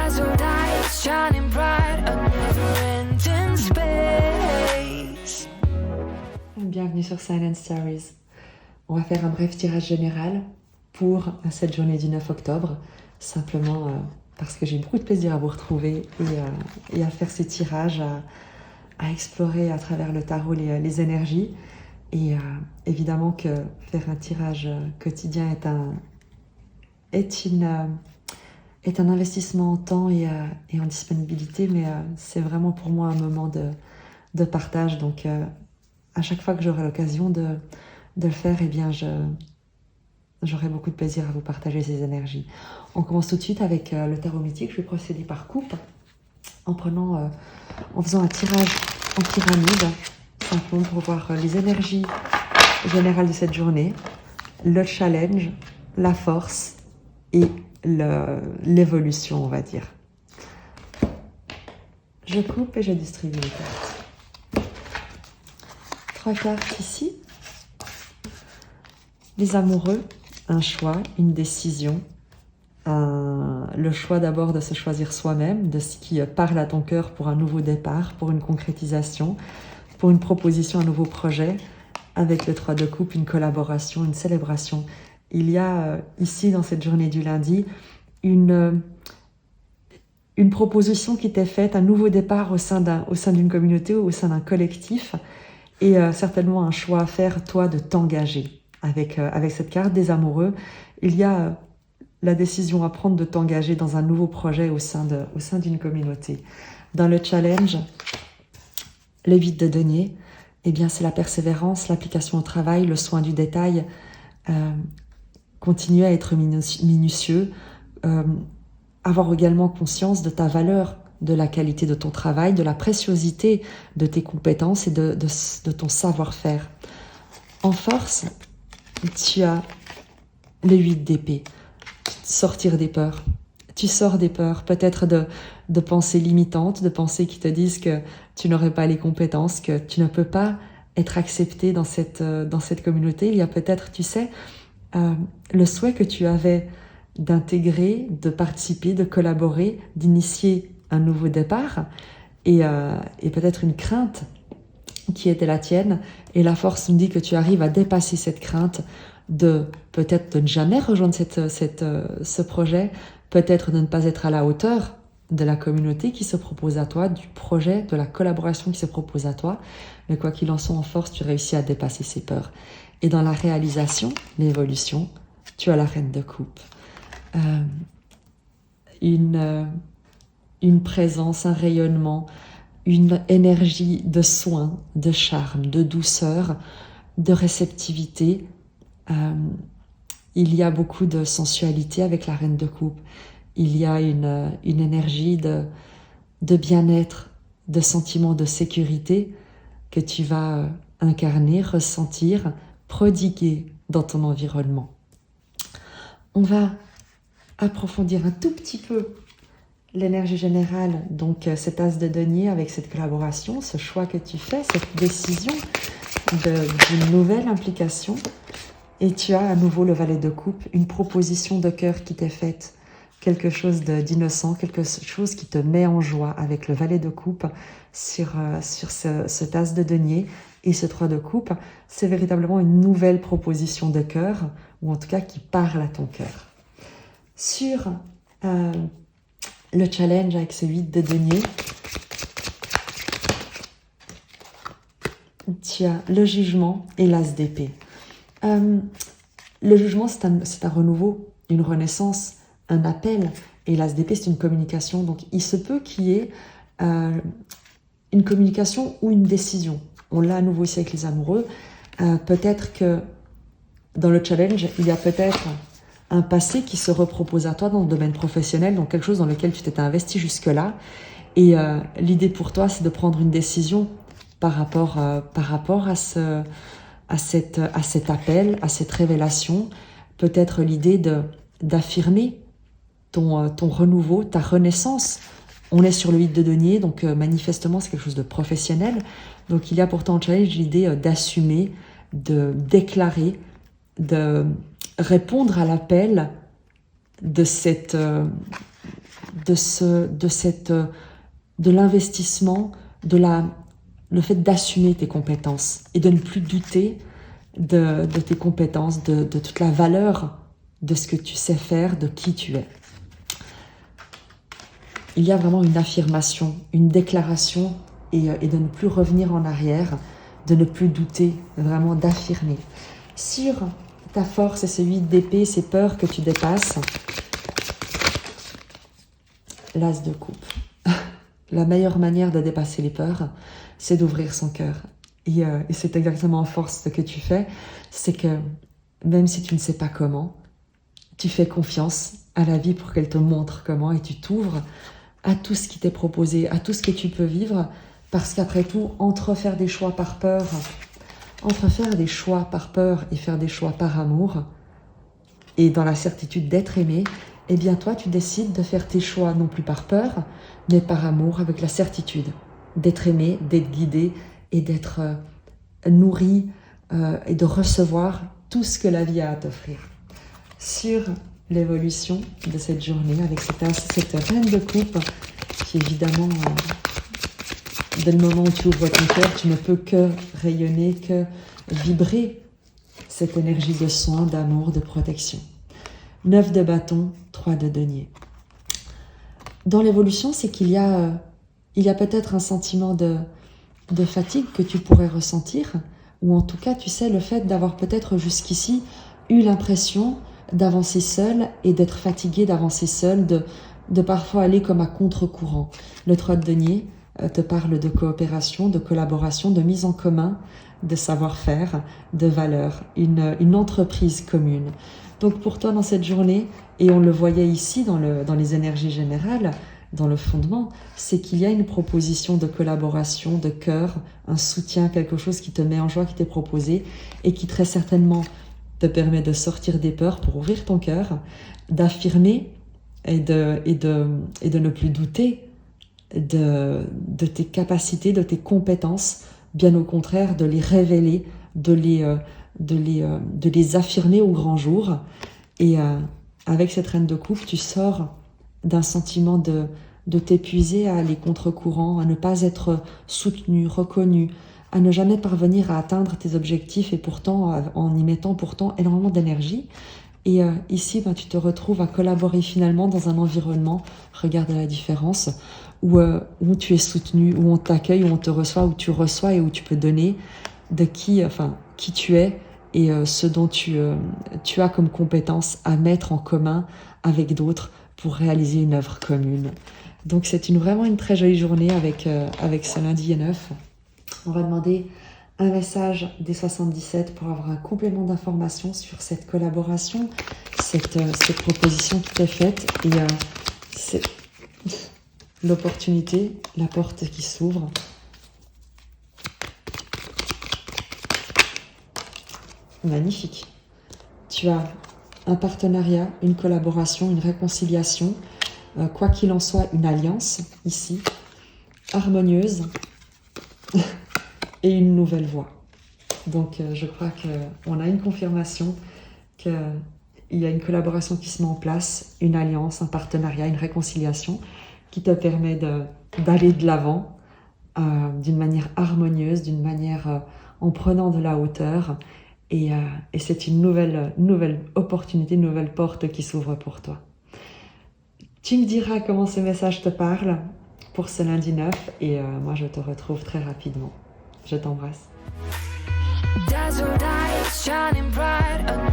dazzled eyes shining bright, a never-ending space. Bienvenue sur Silent Stories. On va faire un bref tirage général pour cette journée du 9 octobre, simplement parce que j'ai beaucoup de plaisir à vous retrouver et à faire ces tirages, à explorer à travers le tarot les énergies. Et évidemment que faire un tirage quotidien est un investissement en temps et en disponibilité, mais c'est vraiment pour moi un moment de partage. Donc à chaque fois que j'aurai l'occasion de le faire, eh bien j'aurai beaucoup de plaisir à vous partager ces énergies. On commence tout de suite avec le tarot mythique. Je vais procéder par coupe en faisant un tirage en pyramide, simplement pour voir les énergies générales de cette journée, le challenge, la force et l'évolution, on va dire. Je coupe et je distribue les cartes. 3 cartes ici. Les amoureux, un choix, une décision. Le choix d'abord de se choisir soi-même, de ce qui parle à ton cœur pour un nouveau départ, pour une concrétisation, pour une proposition, un nouveau projet. Avec le 3 de coupe, une collaboration, une célébration. Il y a ici, dans cette journée du lundi, une proposition qui t'est faite, un nouveau départ au sein d'une communauté ou au sein d'un collectif, et certainement un choix à faire, toi, de t'engager. Avec cette carte des amoureux, il y a la décision à prendre de t'engager dans un nouveau projet au sein d'une communauté. Dans le challenge, le 8 de denier, eh bien, c'est la persévérance, l'application au travail, le soin du détail, continuer à être minutieux, avoir également conscience de ta valeur, de la qualité de ton travail, de la préciosité de tes compétences et de ton savoir-faire. En force, tu as le 8 d'épée, sortir des peurs. Tu sors des peurs, peut-être de pensées limitantes, de pensées qui te disent que tu n'aurais pas les compétences, que tu ne peux pas être accepté dans cette communauté. Il y a peut-être, tu sais, le souhait que tu avais d'intégrer, de participer, de collaborer, d'initier un nouveau départ et peut-être une crainte qui était la tienne. Et la force nous dit que tu arrives à dépasser cette crainte peut-être de ne jamais rejoindre ce projet, peut-être de ne pas être à la hauteur de la communauté qui se propose à toi, du projet, de la collaboration qui se propose à toi. Mais quoi qu'il en soit, en force, tu réussis à dépasser ces peurs. Et dans la réalisation, l'évolution, tu as la reine de coupe. Une présence, un rayonnement, une énergie de soin, de charme, de douceur, de réceptivité. Il y a beaucoup de sensualité avec la reine de coupe. Il y a une énergie de bien-être, de sentiment de sécurité que tu vas incarner, ressentir, prodiguer dans ton environnement. On va approfondir un tout petit peu l'énergie générale, donc cet as de denier avec cette collaboration, ce choix que tu fais, cette décision d'une nouvelle implication. Et tu as à nouveau le valet de coupe, une proposition de cœur qui t'est faite, quelque chose d'innocent, quelque chose qui te met en joie avec le valet de coupe sur ce as de denier. Et ce 3 de coupe, c'est véritablement une nouvelle proposition de cœur, ou en tout cas qui parle à ton cœur. Sur le challenge avec ce 8 de denier, tu as le jugement et l'as d'épée. Le jugement, c'est un renouveau, une renaissance, un appel. Et l'as d'épée, c'est une communication. Donc, il se peut qu'il y ait une communication ou une décision. On l'a à nouveau ici avec les amoureux. Peut-être que dans le challenge, il y a peut-être un passé qui se repropose à toi dans le domaine professionnel, donc quelque chose dans lequel tu t'étais investi jusque-là. Et l'idée pour toi, c'est de prendre une décision par rapport à cet appel, à cette révélation. Peut-être l'idée d'affirmer ton renouveau, ta renaissance. On est sur le 8 de denier, donc manifestement c'est quelque chose de professionnel. Donc il y a pourtant en challenge l'idée d'assumer, de déclarer, de répondre à l'appel de cette de l'investissement, le fait d'assumer tes compétences et de ne plus douter de tes compétences, de toute la valeur de ce que tu sais faire, de qui tu es. Il y a vraiment une affirmation, une déclaration et de ne plus revenir en arrière, de ne plus douter, vraiment d'affirmer. Sur ta force et ce 8 d'épée, ces peurs que tu dépasses, l'as de coupe. La meilleure manière de dépasser les peurs, c'est d'ouvrir son cœur. Et c'est exactement en force ce que tu fais, c'est que même si tu ne sais pas comment, tu fais confiance à la vie pour qu'elle te montre comment et tu t'ouvres à tout ce qui t'est proposé, à tout ce que tu peux vivre, parce qu'après tout, entre faire des choix par peur et faire des choix par amour, et dans la certitude d'être aimé, eh bien toi, tu décides de faire tes choix non plus par peur, mais par amour, avec la certitude d'être aimé, d'être guidé et d'être nourri et de recevoir tout ce que la vie a à t'offrir. Sur l'évolution de cette journée, avec cette reine de coupe, qui évidemment, dès le moment où tu ouvres ton cœur, tu ne peux que rayonner, que vibrer cette énergie de soin, d'amour, de protection. 9 de bâton, 3 de denier. Dans l'évolution, c'est qu'il y a peut-être un sentiment de fatigue que tu pourrais ressentir, ou en tout cas, tu sais, le fait d'avoir peut-être jusqu'ici eu l'impression d'avancer seul et d'être fatigué d'avancer seul, de parfois aller comme à contre-courant. Le 3 de denier te parle de coopération, de collaboration, de mise en commun, de savoir-faire, de valeur, une entreprise commune. Donc pour toi dans cette journée, et on le voyait ici dans les énergies générales, dans le fondement, c'est qu'il y a une proposition de collaboration, de cœur, un soutien, quelque chose qui te met en joie, qui t'est proposé et qui très certainement te permet de sortir des peurs pour ouvrir ton cœur, d'affirmer et de ne plus douter de tes capacités, de tes compétences, bien au contraire, de les révéler, de les affirmer au grand jour. Et avec cette reine de coupe, tu sors d'un sentiment de t'épuiser à aller contre-courant, à ne pas être soutenu, reconnu, à ne jamais parvenir à atteindre tes objectifs et pourtant en y mettant pourtant énormément d'énergie. Et ici, tu te retrouves à collaborer finalement dans un environnement, regarde la différence, où tu es soutenu, où on t'accueille, où on te reçoit, où tu reçois et où tu peux donner de qui tu es et ce dont tu as comme compétence à mettre en commun avec d'autres pour réaliser une œuvre commune. Donc c'est vraiment une très jolie journée avec ce lundi 9. On va demander un message des 77 pour avoir un complément d'information sur cette collaboration, cette proposition qui t'est faite et c'est l'opportunité, la porte qui s'ouvre. Magnifique. Tu as un partenariat, une collaboration, une réconciliation, quoi qu'il en soit, une alliance ici, harmonieuse et une nouvelle voie. Donc je crois qu'on a une confirmation qu'il y a une collaboration qui se met en place, une alliance, un partenariat, une réconciliation qui te permet d'aller de l'avant d'une manière harmonieuse, d'une manière en prenant de la hauteur. Et c'est une nouvelle opportunité, une nouvelle porte qui s'ouvre pour toi. Tu me diras comment ce message te parle pour ce lundi 9 et moi je te retrouve très rapidement. Je t'embrasse. Dazzled eyes shining bright.